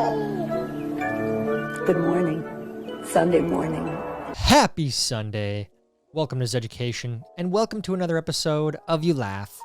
Good morning. Sunday morning. Happy Sunday. Welcome to Zeducation, and welcome to another episode of You Laugh,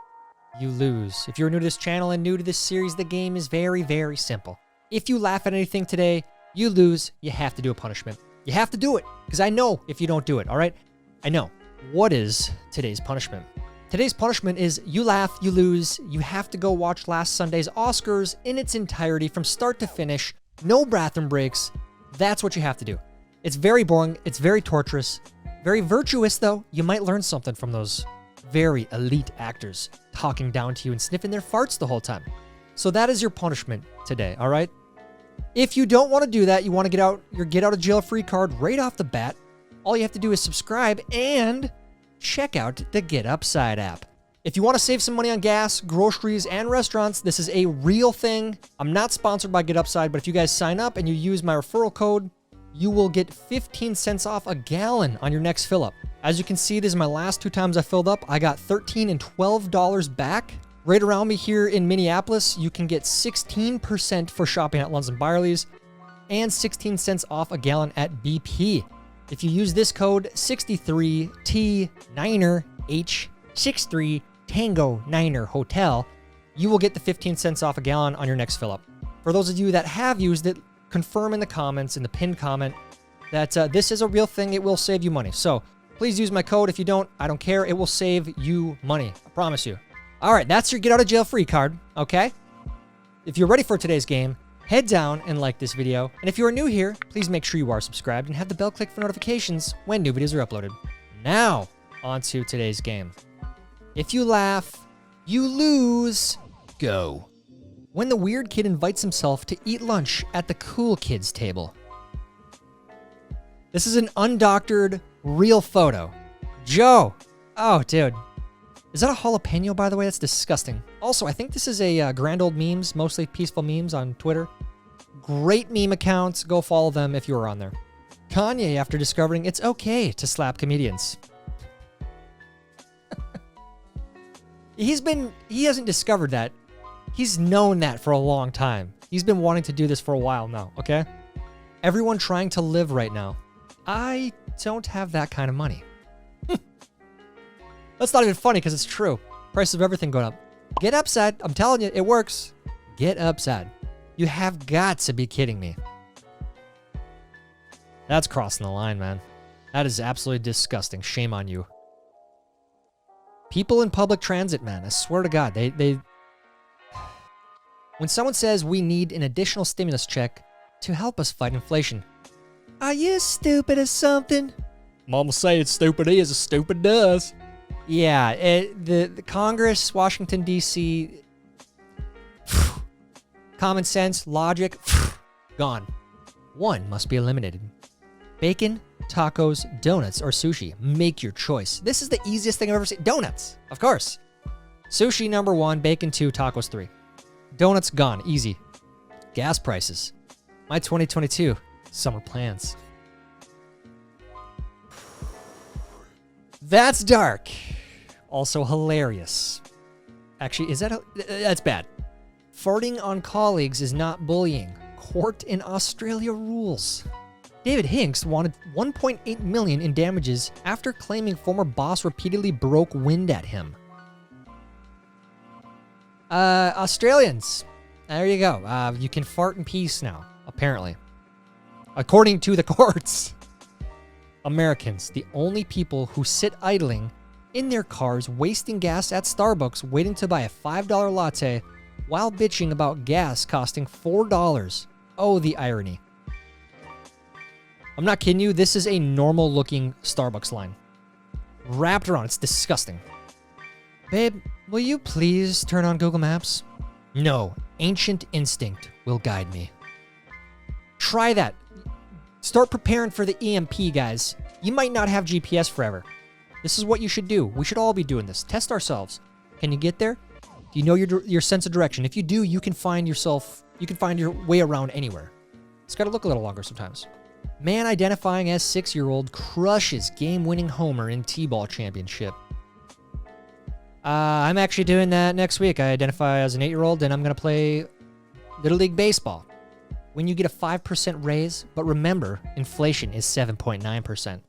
You Lose. If you're new to this channel and new to this series, the game is very, very simple. If you laugh at anything today, you lose, you have to do a punishment. You have to do it, because I know if you don't do it, all right? I know. What is today's punishment? Today's punishment is you laugh, you lose. You have to go watch last Sunday's Oscars in its entirety from start to finish. No bathroom breaks. That's what you have to do. It's very boring. It's very torturous. Very virtuous, though. You might learn something from those very elite actors talking down to you and sniffing their farts the whole time. So that is your punishment today, all right? If you don't want to do that, you want to get out your get out of jail free card right off the bat, all you have to do is subscribe and check out the Get Upside app. If you want to save some money on gas, groceries, and restaurants, this is a real thing. I'm not sponsored by Get Upside, but if you guys sign up and you use my referral code, you will get 15 cents off a gallon on your next fill up. As you can see, this is my last 2 times I filled up. I got $13 and $12 back. Right around me here in Minneapolis, you can get 16% for shopping at Lunds & Byerly's and 16 cents off a gallon at BP. If you use this code 63T9H63 Tango Niner Hotel, you will get the 15 cents off a gallon on your next fill up. For those of you that have used it, confirm in the comments, in the pinned comment, that this is a real thing. It will save you money. So please use my code. If you don't, I don't care. It will save you money. I promise you. All right, that's your get out of jail free card, okay? If you're ready for today's game, head down and like this video. And if you are new here, please make sure you are subscribed and have the bell clicked for notifications when new videos are uploaded. Now, on to today's game. If you laugh, you lose. Go. When the weird kid invites himself to eat lunch at the cool kids table. This is an undoctored, real photo. Joe. Oh, dude. Is that a jalapeno, by the way? That's disgusting. Also, I think this is a Grand Old Memes, mostly peaceful memes on Twitter. Great meme accounts. Go follow them if you are on there. Kanye, after discovering it's okay to slap comedians. He hasn't discovered that. He's known that for a long time. He's been wanting to do this for a while now, okay? Everyone trying to live right now. I don't have that kind of money. That's not even funny because it's true. Price of everything going up. Get Upside. I'm telling you, it works. Get Upside. You have got to be kidding me. That's crossing the line, man. That is absolutely disgusting. Shame on you. People in public transit, man. I swear to God, they when someone says we need an additional stimulus check to help us fight inflation, are you stupid or something? Mama say it's stupid is, it's stupid does. Yeah, the Congress, Washington, D.C., common sense, logic, gone. One must be eliminated. Bacon, tacos, donuts, or sushi. Make your choice. This is the easiest thing I've ever seen. Donuts, of course. Sushi, number 1. Bacon, 2. Tacos, 3. Donuts, gone. Easy. Gas prices. My 2022 summer plans. That's dark. Also hilarious. Actually, that's bad. Farting on colleagues is not bullying. Court in Australia rules. David Hinks wanted $1.8 million in damages after claiming former boss repeatedly broke wind at him. Australians. There you go. You can fart in peace now, apparently. According to the courts. Americans, the only people who sit idling in their cars, wasting gas at Starbucks, waiting to buy a $5 latte while bitching about gas costing $4. Oh, the irony. I'm not kidding you. This is a normal looking Starbucks line. Wrapped around. It's disgusting. Babe, will you please turn on Google Maps? No, ancient instinct will guide me. Try that. Start preparing for the EMP, guys. You might not have GPS forever. This is what you should do. We should all be doing this. Test ourselves. Can you get there? Do you know your sense of direction? If you do, you can find your way around anywhere. It's got to look a little longer sometimes. Man identifying as 6-year-old crushes game-winning homer in T-ball championship. I'm actually doing that next week. I identify as an 8-year-old, and I'm going to play Little League Baseball. when you get a 5% raise, but remember, inflation is 7.9%.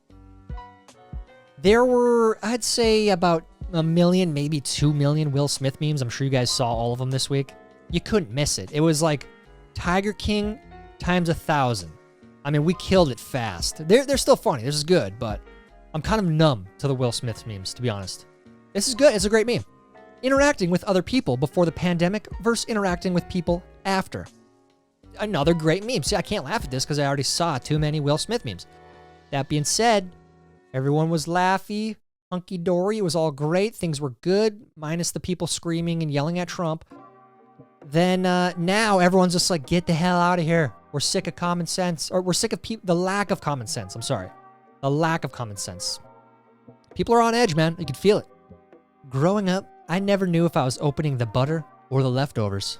There were, I'd say, about 1 million, maybe 2 million Will Smith memes. I'm sure you guys saw all of them this week. You couldn't miss it. It was like Tiger King times 1,000. I mean, we killed it fast. They're still funny. This is good, but I'm kind of numb to the Will Smith memes, to be honest. This is good. It's a great meme. Interacting with other people before the pandemic versus interacting with people after. Another great meme. See, I can't laugh at this because I already saw too many Will Smith memes. That being said, everyone was laughy, hunky-dory. It was all great. Things were good, minus the people screaming and yelling at Trump. Then now everyone's just like, get the hell out of here. We're sick of common sense. Or we're sick of the lack of common sense. I'm sorry. The lack of common sense. People are on edge, man. You can feel it. Growing up, I never knew if I was opening the butter or the leftovers.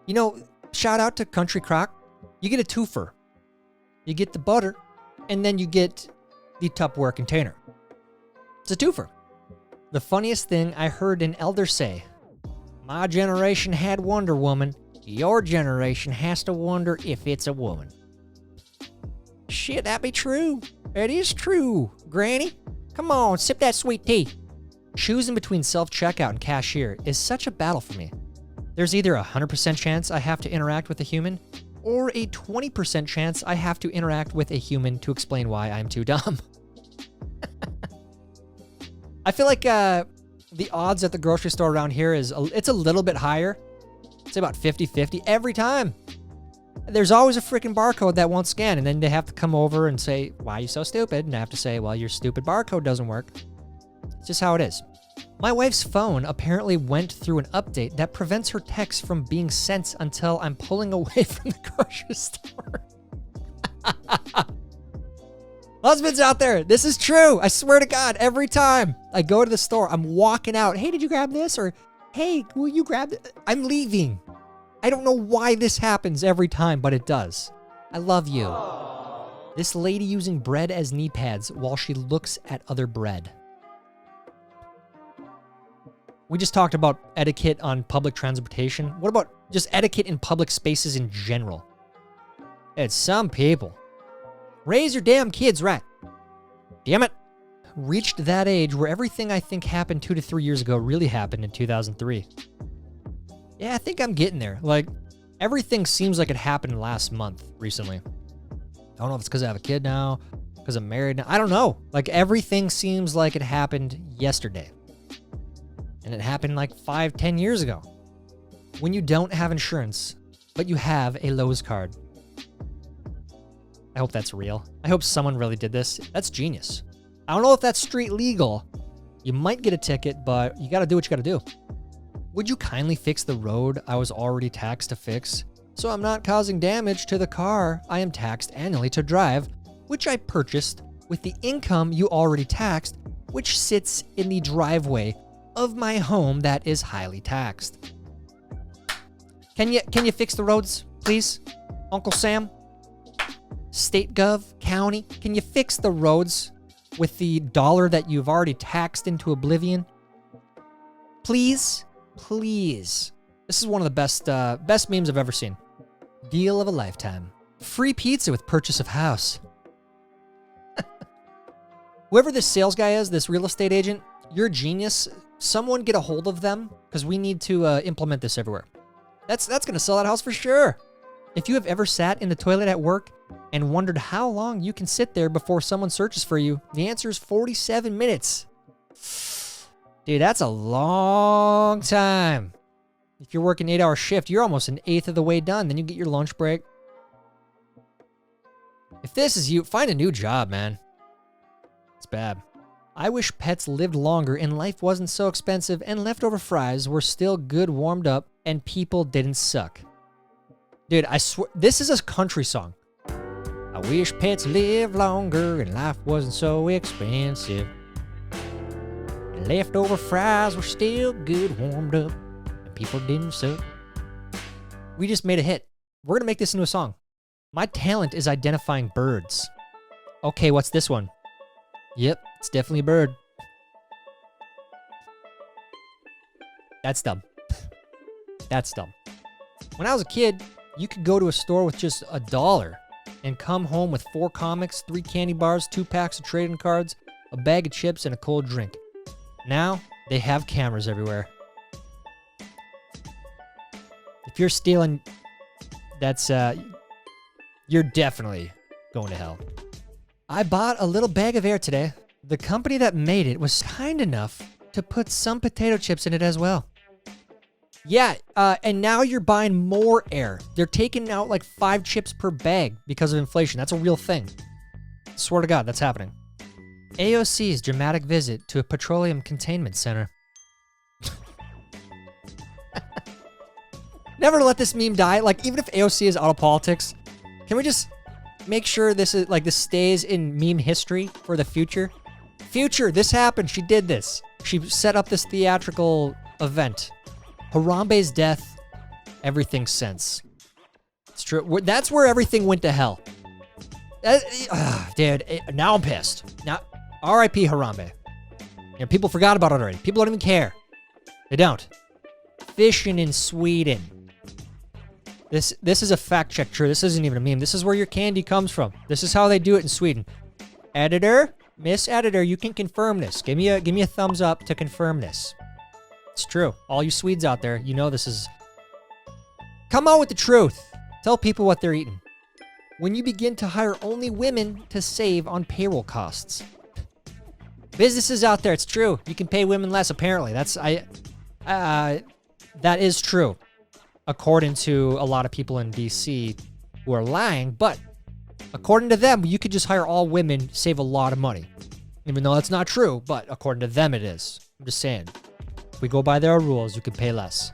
You know, shout out to Country Crock. You get a twofer. You get the butter, and then you get the Tupperware container. It's a twofer. The funniest thing I heard an elder say, my generation had Wonder Woman. Your generation has to wonder if it's a woman. Shit, that be true. It is true, Granny. Come on, sip that sweet tea. Choosing between self-checkout and cashier is such a battle for me. There's either a 100% chance I have to interact with a human, or a 20% chance I have to interact with a human to explain why I'm too dumb. I feel like the odds at the grocery store around here it's a little bit higher. It's about 50-50 every time. There's always a freaking barcode that won't scan, and then they have to come over and say, why are you so stupid? And I have to say, well, your stupid barcode doesn't work. It's just how it is. My wife's phone apparently went through an update that prevents her texts from being sent until I'm pulling away from the grocery store. Husbands out there, this is true. I swear to God, every time I go to the store, I'm walking out. Hey, did you grab this? Or, hey, will you grab it? I'm leaving. I don't know why this happens every time, but it does. I love you. This lady using bread as knee pads while she looks at other bread. We just talked about etiquette on public transportation. What about just etiquette in public spaces in general? It's some people. Raise your damn kids right. Damn it. Reached that age where everything I think happened 2 to 3 years ago really happened in 2003. Yeah, I think I'm getting there. Like, everything seems like it happened last month recently. I don't know if it's because I have a kid now, because I'm married now. I don't know. Like, everything seems like it happened yesterday. And it happened like 5-10 years ago. When you don't have insurance, but you have a Lowe's card. I hope that's real. I hope someone really did this. That's genius. I don't know if that's street legal. You might get a ticket, but you gotta do what you gotta do. Would you kindly fix the road I was already taxed to fix, so I'm not causing damage to the car I am taxed annually to drive, which I purchased with the income you already taxed, which sits in the driveway of my home that is highly taxed. Can you fix the roads, please? Uncle Sam? State Gov? County? Can you fix the roads with the dollar that you've already taxed into oblivion? Please? Please. This is one of the best memes I've ever seen. Deal of a lifetime. Free pizza with purchase of house. Whoever this sales guy is, this real estate agent, you're a genius. Someone get a hold of them, because we need to implement this everywhere. That's going to sell that house for sure. If you have ever sat in the toilet at work and wondered how long you can sit there before someone searches for you, the answer is 47 minutes. Dude, that's a long time. If you're working 8-hour shift, you're almost an eighth of the way done. Then you get your lunch break. If this is you, find a new job, man. It's bad. I wish pets lived longer and life wasn't so expensive and leftover fries were still good warmed up and people didn't suck. Dude, I swear, this is a country song. I wish pets lived longer and life wasn't so expensive. And leftover fries were still good warmed up and people didn't suck. We just made a hit. We're gonna make this into a song. My talent is identifying birds. Okay, what's this one? Yep, it's definitely a bird. That's dumb. That's dumb. When I was a kid, You could go to a store with just $1 and come home with 4 comics, 3 candy bars, 2 packs of trading cards, a bag of chips, and a cold drink. Now, they have cameras everywhere. If you're stealing, that's, you're definitely going to hell. I bought a little bag of air today. The company that made it was kind enough to put some potato chips in it as well. Yeah, and now you're buying more air. They're taking out like 5 chips per bag because of inflation. That's a real thing. Swear to God, that's happening. AOC's dramatic visit to a petroleum containment center. Never let this meme die. Like, even if AOC is out of politics, can we just make sure this stays in meme history for the future? Future, this happened. She did this. She set up this theatrical event. Harambe's death, everything's sense. It's true. That's where everything went to hell. Dude, now I'm pissed. Now, R.I.P. Harambe. You know, people forgot about it already. People don't even care. They don't. Fishing in Sweden. This is a fact check. True. This isn't even a meme. This is where your candy comes from. This is how they do it in Sweden. Editor, Miss Editor, you can confirm this. Give me a thumbs up to confirm this. It's true. All you Swedes out there, you know this is... Come on with the truth. Tell people what they're eating. When you begin to hire only women to save on payroll costs. Businesses out there, it's true. You can pay women less, apparently. That is true. According to a lot of people in DC who are lying, but according to them, you could just hire all women, save a lot of money. Even though that's not true, but according to them, it is. I'm just saying. If we go by their rules, you can pay less.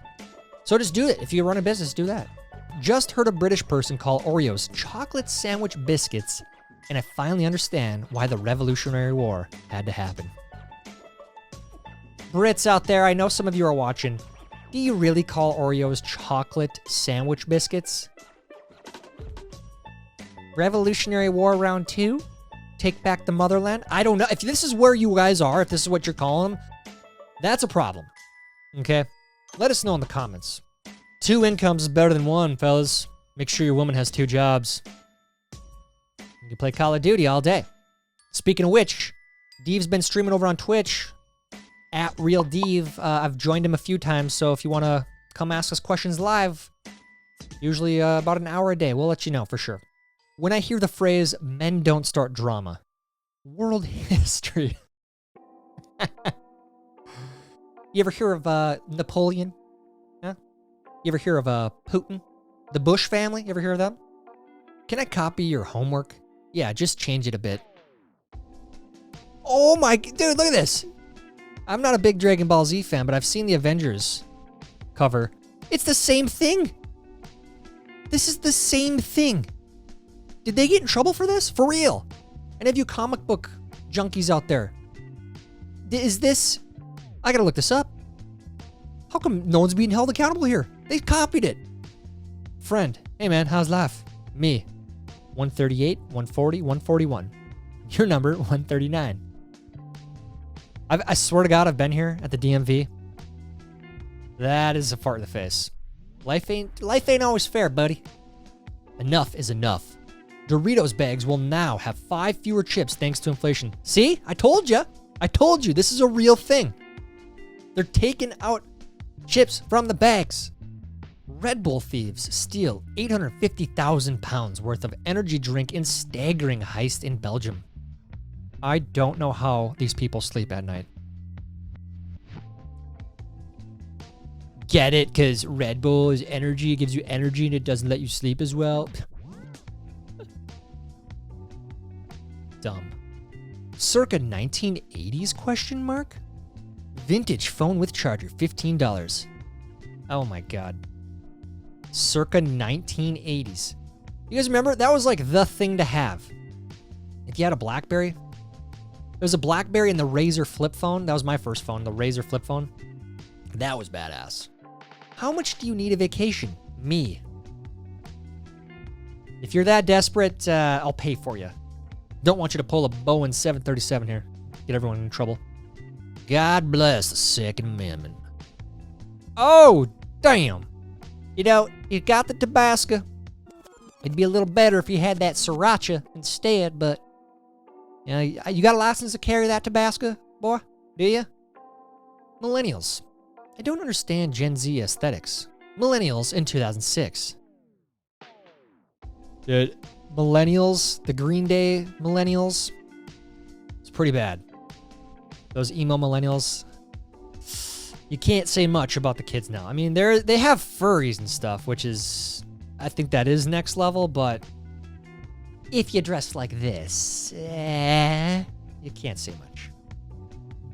So just do it. If you run a business, do that. Just heard a British person call Oreos chocolate sandwich biscuits, and I finally understand why the Revolutionary War had to happen. Brits out there, I know some of you are watching. Do you really call Oreos chocolate sandwich biscuits? Revolutionary War round 2? Take back the motherland? I don't know. If this is where you guys are, if this is what you're calling them, that's a problem. Okay? Let us know in the comments. 2 incomes is better than 1, fellas. Make sure your woman has 2 jobs. You can play Call of Duty all day. Speaking of which, Deve's been streaming over on Twitch. At Real Deve. I've joined him a few times, so if you want to come ask us questions live, usually about an hour a day, we'll let you know for sure. When I hear the phrase, men don't start drama, world history. You ever hear of Napoleon? Huh? You ever hear of Putin? The Bush family? You ever hear of them? Can I copy your homework? Yeah, just change it a bit. Oh my... Dude, look at this. I'm not a big Dragon Ball Z fan, but I've seen the Avengers cover. It's the same thing. This is the same thing. Did they get in trouble for this? For real? Any of you comic book junkies out there? Is this... I gotta look this up. How come no one's being held accountable here? They copied it. Friend, hey man, how's life? Me. 138, 140, 141. Your number, 139. I swear to God, I've been here at the DMV. That is a fart in the face. Life ain't always fair, buddy. Enough is enough. Doritos bags will now have 5 fewer chips thanks to inflation. See? I told you. I told you. This is a real thing. They're taking out chips from the bags. Red Bull thieves steal 850,000 pounds worth of energy drink in staggering heist in Belgium. I don't know how these people sleep at night. Get it? Because Red Bull is energy. It gives you energy and it doesn't let you sleep as well. Dumb. Circa 1980s question mark? Vintage phone with charger, $15. Oh my God. Circa 1980s. You guys remember? That was like the thing to have. If you had a BlackBerry. There was a BlackBerry and the Razor flip phone. That was my first phone, the Razor flip phone. That was badass. How much do you need a vacation? Me. If you're that desperate, I'll pay for you. Don't want you to pull a Boeing 737 here. Get everyone in trouble. God bless the Second Amendment. Oh, damn. You know, you got the Tabasco, It'd be a little better if you had that sriracha instead, but you know, you got a license to carry that Tabasco, boy? Do you? Millennials. I don't understand Gen Z aesthetics. Millennials in 2006. Dude, millennials, the Green Day millennials, it's pretty bad. Those emo millennials, you can't say much about the kids now. I mean, they have furries and stuff, which is, I think that is next level, but if you dress like this, you can't say much.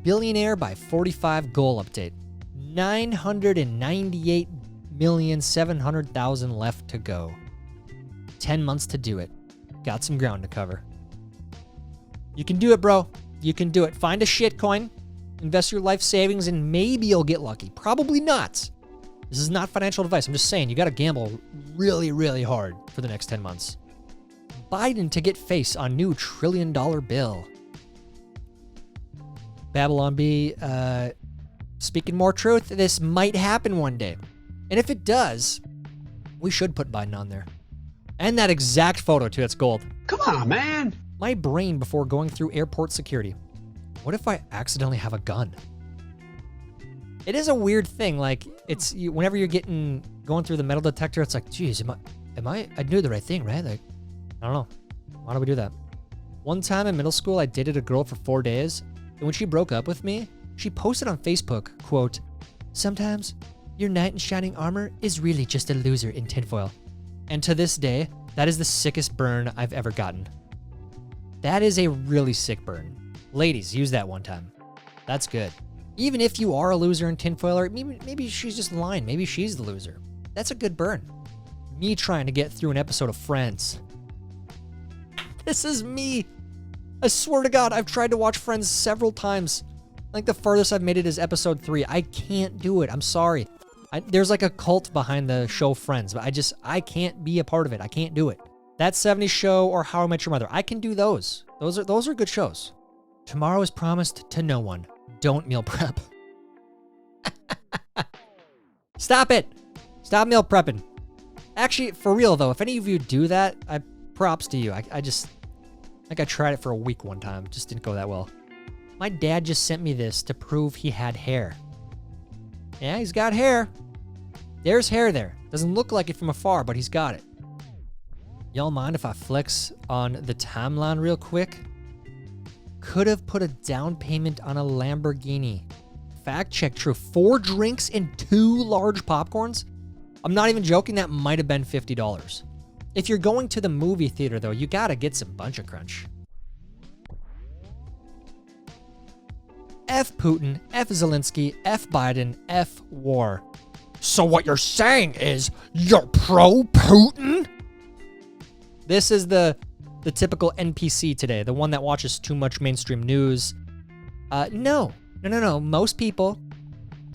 Billionaire by 45 goal update. 998,700,000 left to go. 10 months to do it. Got some ground to cover. You can do it, bro. You can do it. Find a shit coin, invest your life savings, and maybe you'll get lucky. Probably not. This is not financial advice. I'm just saying you got to gamble really, really hard for the next 10 months. Biden to get face on new $1 trillion bill. Babylon B, speaking more truth, this might happen one day. And if it does, we should put Biden on there. And that exact photo, too. That's gold. Come on, man. My brain before going through airport security. What if I accidentally have a gun? It is a weird thing. Like, whenever you're going through the metal detector, it's like, geez, I do the right thing, right? Like, I don't know. Why do we do that? One time in middle school, I dated a girl for 4 days. And when she broke up with me, she posted on Facebook, quote, "Sometimes your knight in shining armor is really just a loser in tinfoil." And to this day, that is the sickest burn I've ever gotten. That is a really sick burn. Ladies, use that one time. That's good. Even if you are a loser in tinfoil, or maybe she's just lying. Maybe she's the loser. That's a good burn. Me trying to get through an episode of Friends. This is me. I swear to God, I've tried to watch Friends several times. Like the furthest I've made it is episode 3. I can't do it. I'm sorry. There's like a cult behind the show Friends, but I can't be a part of it. I can't do it. That 70s Show or How I Met Your Mother, I can do those. Those are good shows. Tomorrow is promised to no one. Don't meal prep. Stop it. Stop meal prepping. Actually, for real though, if any of you do that, props to you. I tried it for a week one time. Just didn't go that well. My dad just sent me this to prove he had hair. Yeah, he's got hair. There's hair there. Doesn't look like it from afar, but he's got it. Y'all mind if I flex on the timeline real quick? Could have put a down payment on a Lamborghini. Fact check true. 4 drinks and 2 large popcorns? I'm not even joking, that might have been $50. If you're going to the movie theater, though, you gotta get some Bunch of Crunch. F Putin, F Zelensky, F Biden, F war. So what you're saying is you're pro-Putin? This is the typical NPC today, the one that watches too much mainstream news. No. Most people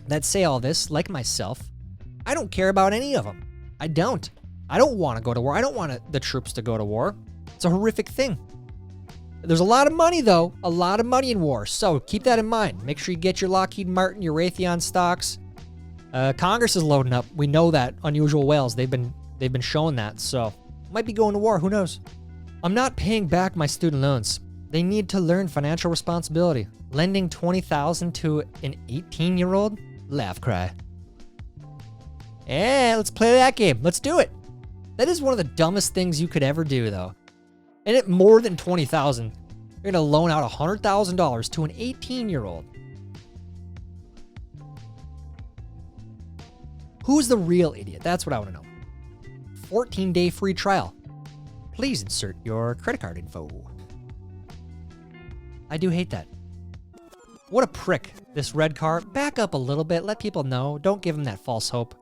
that say all this, like myself, I don't care about any of them. I don't want to go to war. I don't want the troops to go to war. It's a horrific thing. There's a lot of money, though. A lot of money in war. So keep that in mind. Make sure you get your Lockheed Martin, your Raytheon stocks. Congress is loading up. We know that. Unusual Whales. They've been showing that. So might be going to war. Who knows? I'm not paying back my student loans. They need to learn financial responsibility. Lending $20,000 to an 18-year-old? Laugh, cry. Yeah, let's play that game. Let's do it. That is one of the dumbest things you could ever do, though. And at more than $20,000, you're going to loan out $100,000 to an 18-year-old. Who's the real idiot? That's what I want to know. 14-day free trial. Please insert your credit card info. I do hate that. What a prick, this red car. Back up a little bit. Let people know. Don't give them that false hope.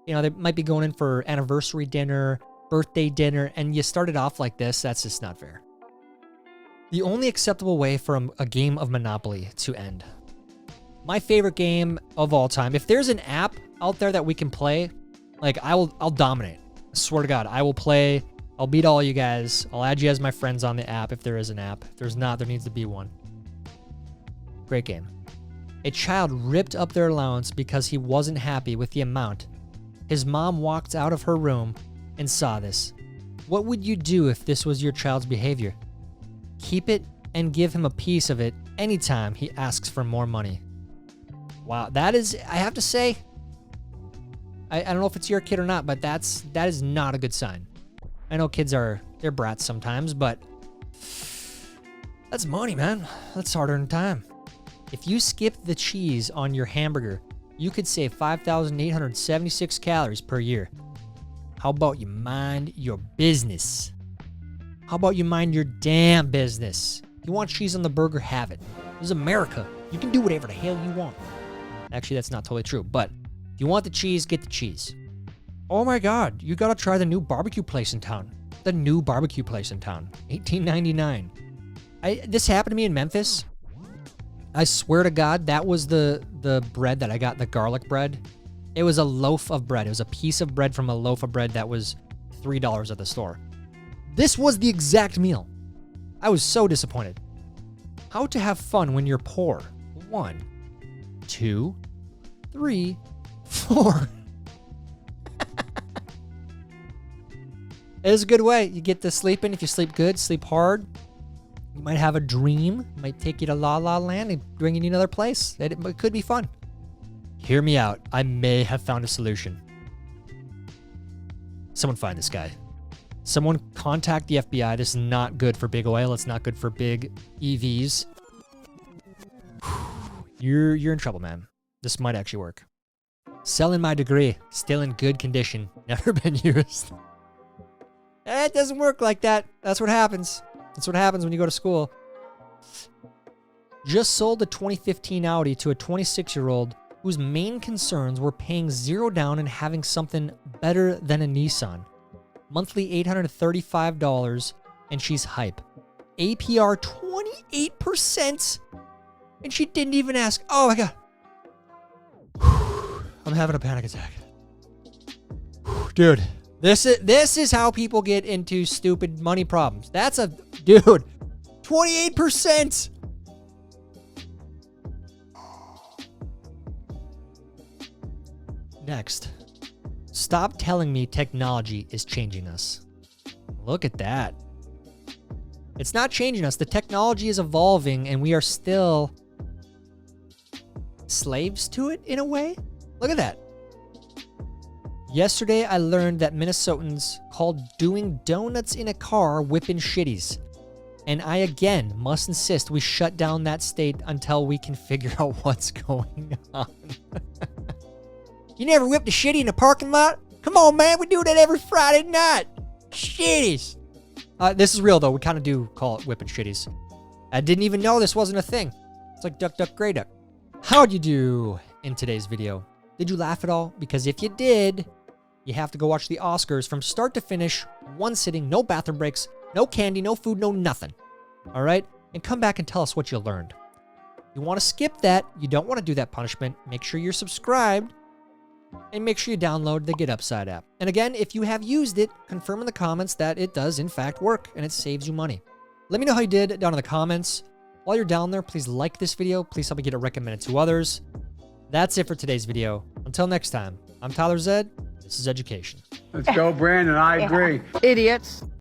You know, they might be going in for anniversary dinner, birthday dinner, and you started off like this. That's just not fair. The only acceptable way for a game of Monopoly to end. My favorite game of all time. If there's an app out there that we can play, like I'll dominate. I swear to God, I will play. I'll beat all you guys. I'll add you as my friends on the app if there is an app. If there's not, there needs to be one. Great game. A child ripped up their allowance because he wasn't happy with the amount. His mom walked out of her room and saw this. What would you do if this was your child's behavior? Keep it and give him a piece of it anytime he asks for more money. Wow, that is, I have to say, I don't know if it's your kid or not, but that is not a good sign. I know kids they're brats sometimes, but that's money, man. That's hard-earned time. If you skip the cheese on your hamburger, you could save 5,876 calories per year. How about you mind your business? How about you mind your damn business? If you want cheese on the burger, have it. This is America. You can do whatever the hell you want. Actually, that's not totally true, but if you want the cheese, get the cheese. Oh my God, you gotta try the new barbecue place in town. The new barbecue place in town, $18.99. This happened to me in Memphis. I swear to God, that was the bread that I got, the garlic bread. It was a loaf of bread. It was a piece of bread from a loaf of bread that was $3 at the store. This was the exact meal. I was so disappointed. How to have fun when you're poor. 1, 2, 3, 4. It is a good way. You get to sleeping. If you sleep good, sleep hard. You might have a dream. It might take you to La La Land and bring you to another place. It could be fun. Hear me out. I may have found a solution. Someone find this guy. Someone contact the FBI. This is not good for big oil. It's not good for big EVs. You're in trouble, man. This might actually work. Selling my degree. Still in good condition. Never been used. It doesn't work like that. That's what happens. That's what happens when you go to school. Just sold a 2015 Audi to a 26-year-old whose main concerns were paying $0 down and having something better than a Nissan. Monthly $835, and she's hype. APR 28%, and she didn't even ask. Oh my God. I'm having a panic attack. Dude, this is how people get into stupid money problems. That's a, dude, 28%. Next, stop telling me technology is changing us. Look at that. It's not changing us. The technology is evolving and we are still slaves to it in a way. Look at that. Yesterday, I learned that Minnesotans called doing donuts in a car whipping shitties. And I again must insist we shut down that state until we can figure out what's going on. You never whipped a shitty in a parking lot? Come on, man. We do that every Friday night. Shitties. This is real, though. We kind of do call it whipping shitties. I didn't even know this wasn't a thing. It's like Duck, Duck, Grey Duck. How'd you do in today's video? Did you laugh at all? Because if you did, you have to go watch the Oscars from start to finish, one sitting, no bathroom breaks, no candy, no food, no nothing. All right? And come back and tell us what you learned. You want to skip that. You don't want to do that punishment. Make sure you're subscribed. And make sure you download the Get Upside app. And again, if you have used it, confirm in the comments that it does in fact work and it saves you money. Let me know how you did down in the comments. While you're down there, please like this video. Please help me get it recommended to others. That's it for today's video. Until next time, I'm Tyler Zed. This is Zeducation. Let's go, Brandon. I agree. Idiots.